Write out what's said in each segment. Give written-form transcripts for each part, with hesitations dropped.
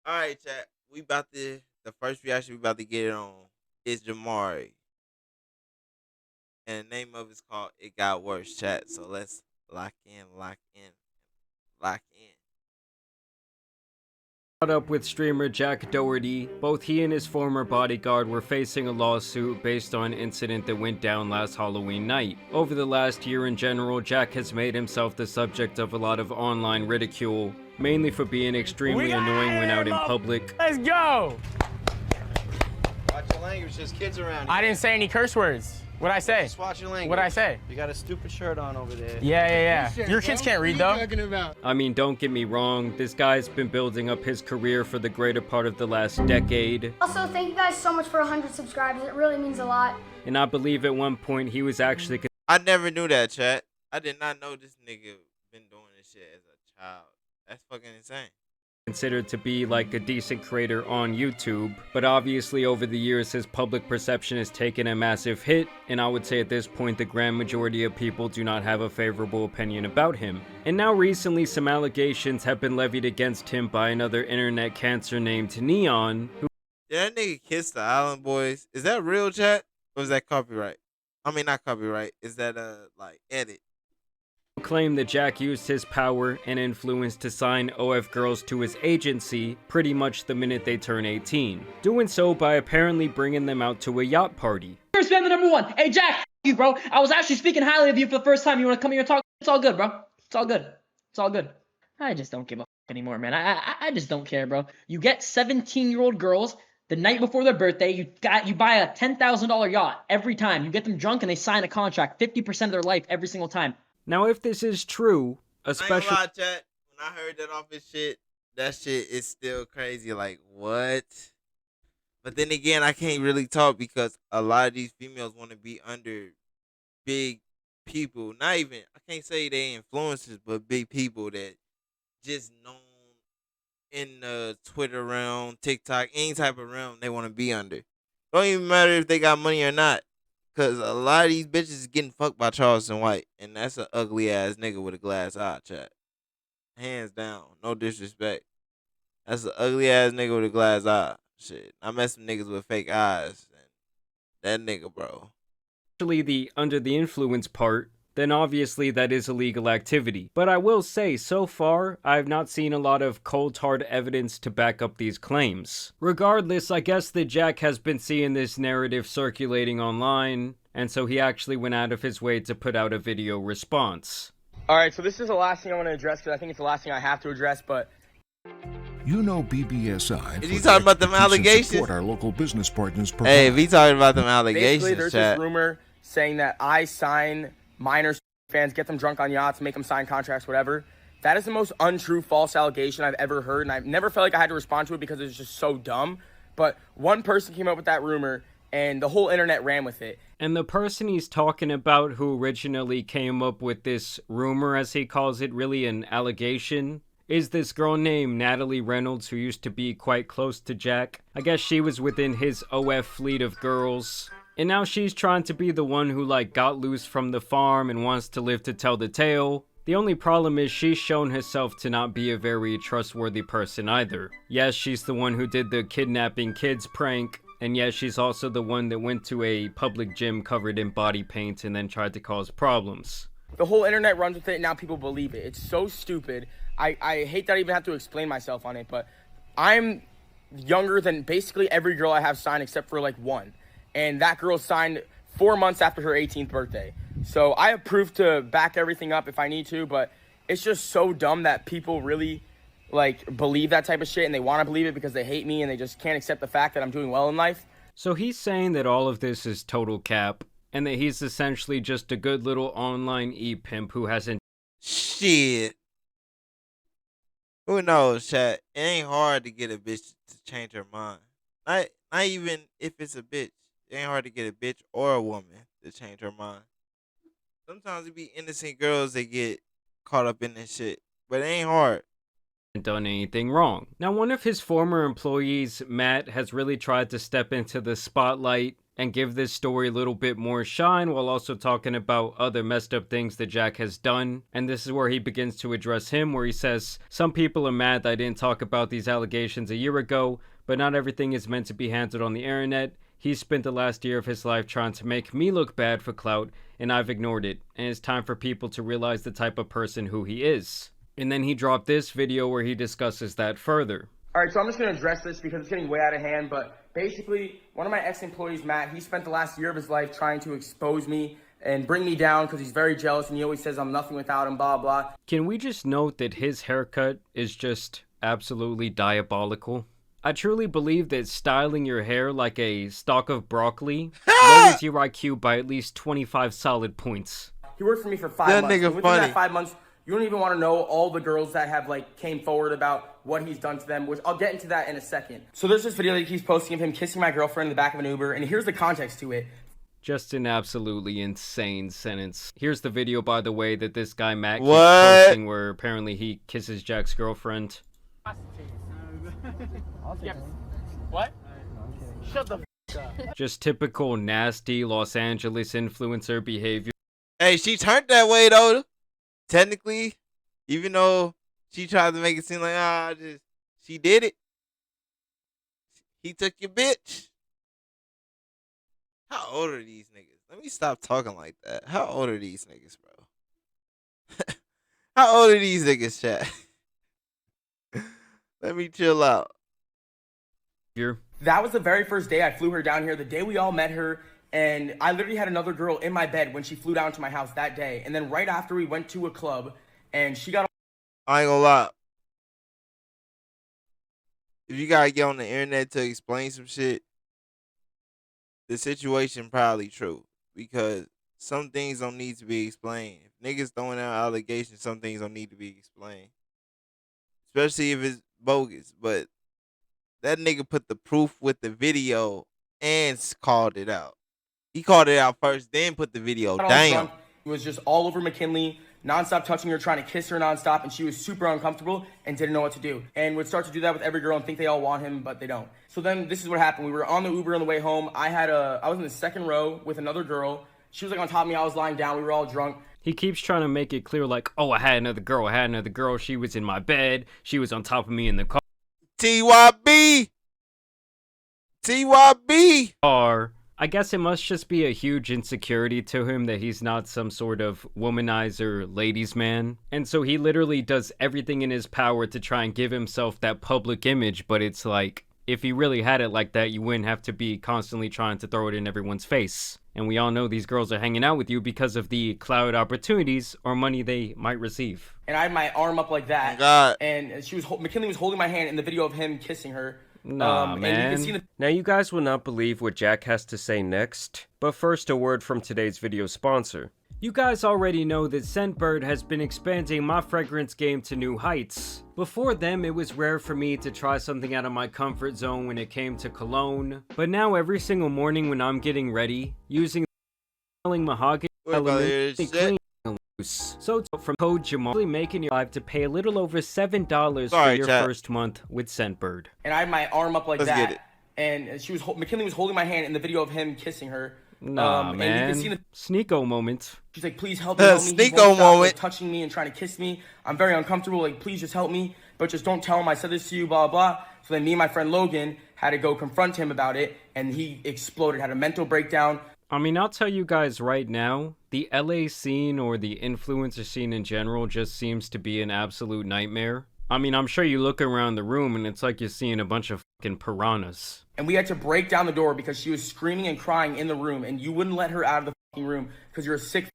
All right, chat. We about to the first reaction we about to get it on is Jamari, and the name of it's called "It Got Worse." Chat. So let's lock in. Caught up with streamer Jack Doherty. Both he and his former bodyguard were facing a lawsuit based on an incident that went down last Halloween night. Over the last year in general, Jack has made himself the subject of a lot of online ridicule, mainly for being extremely annoying when out in public. Let's go! Watch your language, there's kids around here. I didn't say any curse words. What'd I say? Just watch your language. What'd I say? You got a stupid shirt on over there. Yeah. Your kids can't read, though. I mean, don't get me wrong, this guy's been building up his career for the greater part of the last decade. Also, thank you guys so much for 100 subscribers. It really means a lot. And I believe at one point he was actually I never knew that, chat. I did not know this nigga been doing this shit as a child. That's fucking insane. considered to be like a decent creator on YouTube, but obviously over the years his public perception has taken a massive hit, and I would say at this point the grand majority of people do not have a favorable opinion about him. And now recently some allegations have been levied against him by another internet cancer named Neon, who Did that nigga kiss the Island Boys? Is that real, chat? Or is that copyright? I mean, not copyright. Is that like edit? claimed that Jack used his power and influence to sign OF girls to his agency pretty much the minute they turn 18, doing so by apparently bringing them out to a yacht party. First fan, the number one. Hey, Jack, you, bro. I was actually speaking highly of you for the first time. You want to come here and talk? It's all good, bro. It's all good. It's all good. I just don't give a anymore, man. I just don't care, bro. You get 17-year-old girls the night before their birthday. You buy a $10,000 yacht every time. You get them drunk and they sign a contract, 50% of their life every single time. Now, if this is true, I ain't especially gonna lie, chat. When I heard that off his shit, that shit is still crazy. Like, what? But then again, I can't really talk because a lot of these females want to be under big people. Not even, I can't say they influencers, but big people that just known in the Twitter realm, TikTok, any type of realm they want to be under. Don't even matter if they got money or not. Cause a lot of these bitches is getting fucked by Charleston White, and that's an ugly ass nigga with a glass eye, chat. Hands down, no disrespect. That's an ugly ass nigga with a glass eye. Shit, I met some niggas with fake eyes, and that nigga, bro. the under the influence part, then obviously that is illegal activity. But I will say, so far, I have not seen a lot of cold hard evidence to back up these claims. Regardless, I guess that Jack has been seeing this narrative circulating online, and so he actually went out of his way to put out a video response. Alright, so this is the last thing I want to address because I think it's the last thing I have to address, but You know BBSI. Is he talking about them allegations? Support our local business partners. Hey, if he talking about them basically allegations, there's chat. this rumor saying that I sign minor fans, get them drunk on yachts, make them sign contracts, whatever. That is the most untrue, false allegation I've ever heard, and I've never felt like I had to respond to it because it was just so dumb. But one person came up with that rumor, and the whole internet ran with it. And the person he's talking about who originally came up with this rumor, as he calls it, really an allegation, is this girl named Natalie Reynolds, who used to be quite close to Jack. I guess she was within his OF fleet of girls. And now she's trying to be the one who got loose from the farm and wants to live to tell the tale. The only problem is she's shown herself to not be a very trustworthy person either. Yes, she's the one who did the kidnapping kids prank, and yes, she's also the one that went to a public gym covered in body paint and then tried to cause problems. The whole internet runs with it, and now people believe it. It's so stupid. I hate that I even have to explain myself on it, but I'm younger than basically every girl I have signed except for one. And that girl signed 4 months after her 18th birthday. So I have proof to back everything up if I need to, but it's just so dumb that people really believe that type of shit, and they want to believe it because they hate me and they just can't accept the fact that I'm doing well in life. So he's saying that all of this is total cap, and that he's essentially just a good little online e-pimp who hasn't... Shit. Who knows, chat? It ain't hard to get a bitch to change her mind. Not even if it's a bitch. It ain't hard to get a bitch or a woman to change her mind. Sometimes it be innocent girls that get caught up in this shit, but it ain't hard. done anything wrong. Now, one of his former employees, Matt, has really tried to step into the spotlight and give this story a little bit more shine while also talking about other messed up things that Jack has done. And this is where he begins to address him, where he says, "Some people are mad that I didn't talk about these allegations a year ago, but not everything is meant to be handled on the internet. He spent the last year of his life trying to make me look bad for clout, and I've ignored it. And it's time for people to realize the type of person who he is." And then he dropped this video where he discusses that further. All right, so I'm just going to address this because it's getting way out of hand, but basically, one of my ex-employees, Matt, he spent the last year of his life trying to expose me and bring me down because he's very jealous and he always says I'm nothing without him, blah, blah. Can we just note that his haircut is just absolutely diabolical? I truly believe that styling your hair like a stalk of broccoli lowers your IQ by at least 25 solid points. He worked for me for 5 That months. nigga And within funny. that 5 months, you don't even want to know all the girls that have came forward about what he's done to them, which I'll get into that in a second. So there's this video that he keeps posting of him kissing my girlfriend in the back of an Uber, and here's the context to it. Just an absolutely insane sentence. Here's the video, by the way, that this guy Matt keeps What? posting where apparently he kisses Jack's girlfriend. What? Shut the Just typical nasty Los Angeles influencer behavior. Hey, she turned that way though. Technically, even though she tried to make it seem like she did it. He took your bitch. How old are these niggas? Let me stop talking like that. How old are these niggas, bro? How old are these niggas, chat? Let me chill out. That was the very first day I flew her down here, the day we all met her, and I literally had another girl in my bed when she flew down to my house that day. And then right after we went to a club, and she got... I ain't gonna lie. If you gotta get on the internet to explain some shit, the situation probably true. Because some things don't need to be explained. If niggas throwing out allegations, some things don't need to be explained. Especially if it's bogus. But that nigga put the proof with the video and called it out. He called it out first, then put the video down. He was just all over McKinley, nonstop touching her, trying to kiss her nonstop, and she was super uncomfortable and didn't know what to do. And would start to do that with every girl and think they all want him, but they don't. So then this is what happened. We were on the Uber on the way home. I was in the second row with another girl. She was on top of me. I was lying down. We were all drunk. He keeps trying to make it clear like, oh, I had another girl. She was in my bed. She was on top of me in the car. TYB. I guess it must just be a huge insecurity to him that he's not some sort of womanizer ladies man. And so he literally does everything in his power to try and give himself that public image, but it's like, if he really had it like that, you wouldn't have to be constantly trying to throw it in everyone's face. And we all know these girls are hanging out with you because of the cloud opportunities or money they might receive. And I had my arm up like that. Oh God. And McKinley was holding my hand in the video of him kissing her. Nah, And man. you can see Now you guys will not believe what Jack has to say next, but first a word from today's video sponsor. You guys already know that Scentbird has been expanding my fragrance game to new heights. Before them, it was rare for me to try something out of my comfort zone when it came to cologne, but now every single morning when I'm getting ready, using the mahogany element, they clean loose. So from code Jamal, really making your life to pay a little over $7 for your first month with Scentbird. And I had my arm up like Let's that. get it. And McKinley was holding my hand in the video of him kissing her. Nah, And man. you can see Sneako moment. she's like, please help me, help me. He Sneako won't stop, moment. touching me and trying to kiss me. I'm very uncomfortable. Like, please just help me. But just don't tell him I said this to you, blah, blah. So then me and my friend Logan had to go confront him about it. And he exploded, had a mental breakdown. I mean, I'll tell you guys right now, the LA scene or the influencer scene in general just seems to be an absolute nightmare. I mean, I'm sure you look around the room and it's like you're seeing a bunch of fucking piranhas. And we had to break down the door because she was screaming and crying in the room. And you wouldn't let her out of the fucking room because you're a sick.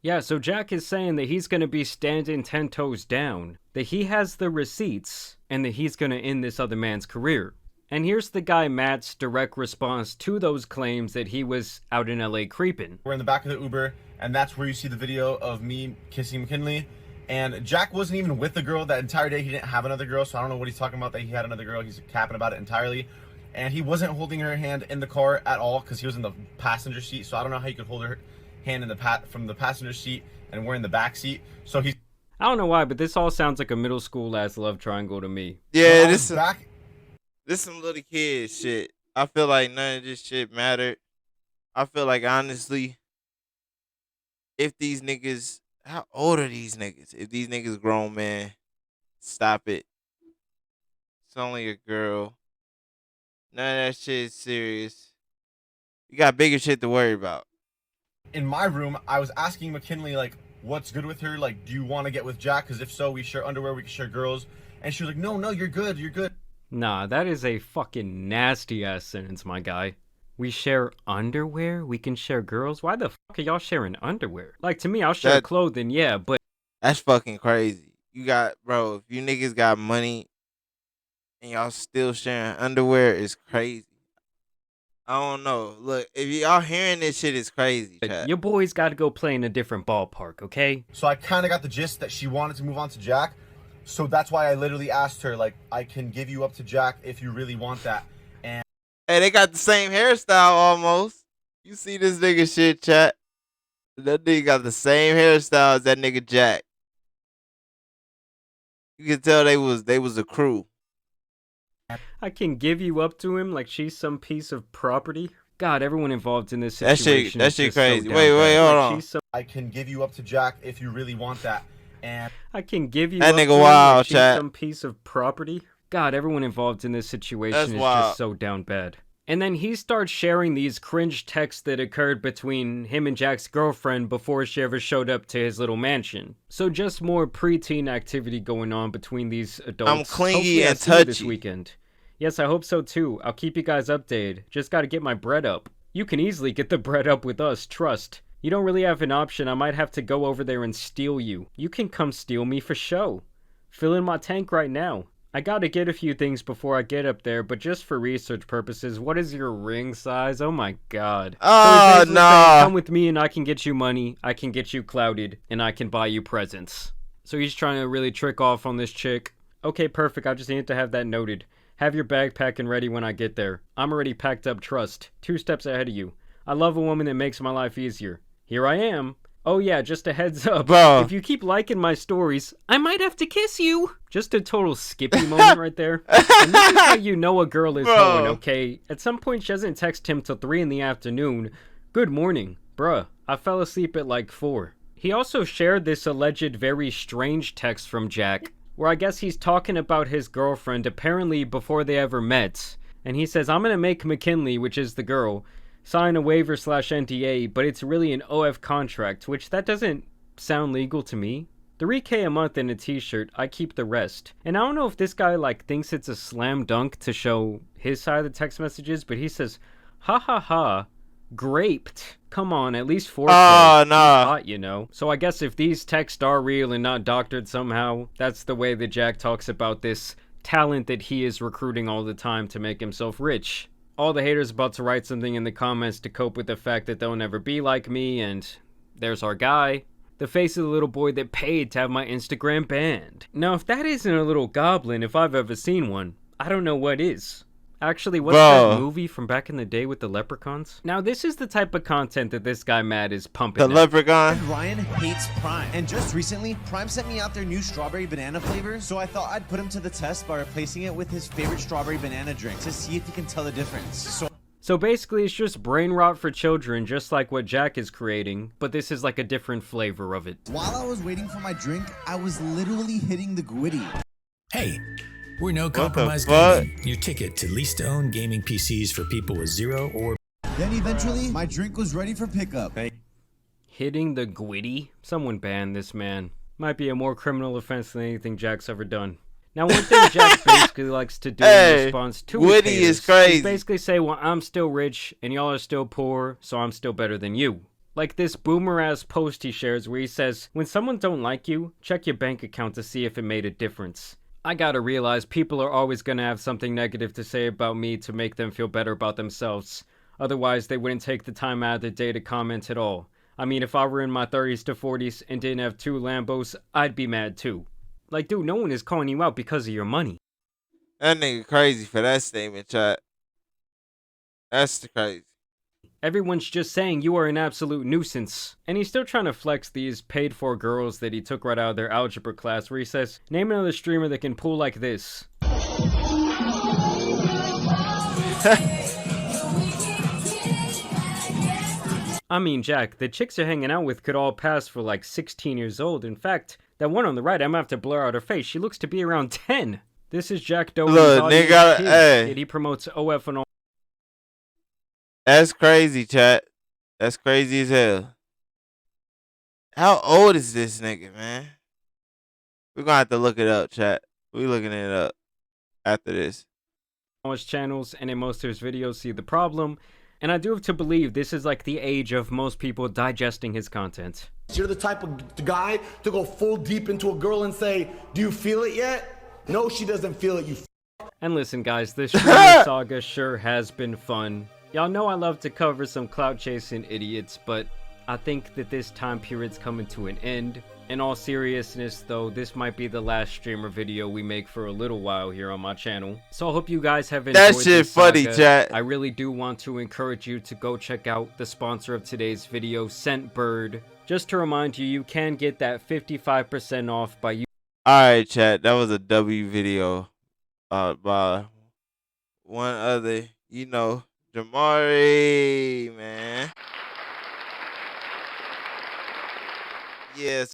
Yeah, so Jack is saying that he's gonna be standing 10 toes down, that he has the receipts, and that he's gonna end this other man's career. And here's the guy Matt's direct response to those claims that he was out in LA creeping. We're in the back of the Uber, and that's where you see the video of me kissing McKinley. And Jack wasn't even with the girl that entire day. He didn't have another girl, so I don't know what he's talking about that he had another girl. He's capping about it entirely. And he wasn't holding her hand in the car at all because he was in the passenger seat. So I don't know how you could hold her hand in from the passenger seat and we're in the back seat. So he's... I don't know why, but this all sounds like a middle school ass love triangle to me. Yeah, When I was this back this some little kid shit. I feel like none of this shit mattered. I feel like honestly, if these niggas, how old are these niggas? If these niggas grown, man, stop it. It's only a girl. None of that shit is serious. You got bigger shit to worry about. in my room, I was asking McKinley, like, what's good with her? Like, do you want to get with Jack? Because if so, we share underwear, we can share girls. And she was like, no, you're good, you're good. Nah, that is a fucking nasty ass sentence, my guy. We share underwear? We can share girls? Why the fuck are y'all sharing underwear? Like, to me, I'll share clothing, yeah, but... That's fucking crazy. You got, bro, if you niggas got money and y'all still sharing underwear, it's crazy. I don't know. Look, if y'all hearing this shit, it's crazy, chat. Your boys gotta go play in a different ballpark, okay? So I kind of got the gist that she wanted to move on to Jack. So that's why I literally asked her, like, I can give you up to Jack if you really want that. And Hey, they got the same hairstyle almost. You see this nigga shit, chat? That nigga got the same hairstyle as that nigga Jack. You can tell they was a crew. I can give you up to him like she's some piece of property. God, everyone involved in this That situation shit is just crazy. So Wait, down bad. hold Like, on. she's some... I can give you up to Jack if you really want that. And I can give you That up nigga to him wild, like she's chat. some piece of property. God, everyone involved in this situation That's is wild. just so down bad. And then he starts sharing these cringe texts that occurred between him and Jack's girlfriend before she ever showed up to his little mansion. So just more preteen activity going on between these adults. I'm clingy Hopefully I and see you this touchy. weekend. Yes, I hope so too. I'll keep you guys updated. Just gotta get my bread up. You can easily get the bread up with us, trust. You don't really have an option. I might have to go over there and steal you. You can come steal me for show. Fill in my tank right now. I gotta get a few things before I get up there, but just for research purposes, what is your ring size? Oh my god. So he's Oh, basically nah. saying, come with me and I can get you money, I can get you clouded, and I can buy you presents. So he's trying to really trick off on this chick. Okay, perfect, I just need to have that noted. Have your bag packed and ready when I get there. I'm already packed up, trust. 2 steps ahead of you. I love a woman that makes my life easier. Here I am. Oh yeah, just a heads up. Bro. If you keep liking my stories, I might have to kiss you. Just a total Skippy moment right there. And this is how you know a girl is Bro. hoeing, okay? At some point, she doesn't text him till 3 in the afternoon. Good morning. Bruh, I fell asleep at like 4. He also shared this alleged very strange text from Jack, where I guess he's talking about his girlfriend apparently before they ever met. And he says, I'm gonna make McKinley, which is the girl, sign a waiver / NDA, but it's really an OF contract, which that doesn't sound legal to me. $3K a month and a t-shirt, I keep the rest. And I don't know if this guy like thinks it's a slam dunk to show his side of the text messages, but he says, ha ha ha, graped. Come on, at least 4K. Oh, nah. He's hot, you know. So I guess if these texts are real and not doctored somehow, that's the way that Jack talks about this talent that he is recruiting all the time to make himself rich. All the haters about to write something in the comments to cope with the fact that they'll never be like me, and there's our guy. The face of the little boy that paid to have my Instagram banned. Now, if that isn't a little goblin, if I've ever seen one, I don't know what is. Actually, what's that movie from back in the day with the leprechauns? Now, this is the type of content that this guy Matt is pumping. The leprechaun. Ryan hates Prime. And just recently, Prime sent me out their new strawberry banana flavor, so I thought I'd put him to the test by replacing it with his favorite strawberry banana drink to see if he can tell the difference. So basically, it's just brain rot for children, just like what Jack is creating, but this is like a different flavor of it. While I was waiting for my drink, I was literally hitting the Gwitty. Hey, we're No Compromise fuck? Gaming, your ticket to lease-to-own gaming PCs for people with 0 or... Then eventually, my drink was ready for pickup. Hitting the Gwitty? Someone ban this man. Might be a more criminal offense than anything Jack's ever done. Now, one thing Jack basically likes to do in response to his Gwitty haters is crazy. basically say, well, I'm still rich, and y'all are still poor, so I'm still better than you. Like this boomer-ass post he shares where he says, when someone don't like you, check your bank account to see if it made a difference. I gotta realize people are always gonna have something negative to say about me to make them feel better about themselves. Otherwise, they wouldn't take the time out of their day to comment at all. I mean, if I were in my 30s to 40s and didn't have 2 Lambos, I'd be mad too. Like, dude, no one is calling you out because of your money. That nigga crazy for that statement, chat. That's the crazy. Everyone's just saying you are an absolute nuisance. And he's still trying to flex these paid-for girls that he took right out of their algebra class, where he says, name another streamer that can pull like this. I mean, Jack, the chicks you're hanging out with could all pass for like 16 years old. In fact, that one on the right, I'm gonna have to blur out her face. She looks to be around 10. This is Jack Doherty's Look, audience nigga, kid, hey. yet he promotes OF and all. That's crazy, chat. That's crazy as hell. How old is this nigga, man? We're gonna have to look it up, chat. We looking it up after this. On his channels and in most of his videos, see the problem. And I do have to believe this is like the age of most people digesting his content. You're the type of guy to go full deep into a girl and say, do you feel it yet? No, she doesn't feel it, you And listen, guys, this streamer saga sure has been fun. Y'all know I love to cover some clout chasing idiots, but I think that this time period's coming to an end. In all seriousness, though, this might be the last streamer video we make for a little while here on my channel. So I hope you guys have enjoyed that shit this funny, saga. chat. I really do want to encourage you to go check out the sponsor of today's video, Scentbird. Just to remind you, you can get that 55% off by you. Alright, chat. That was a W video by one other, you know, Jamari, man. Yes.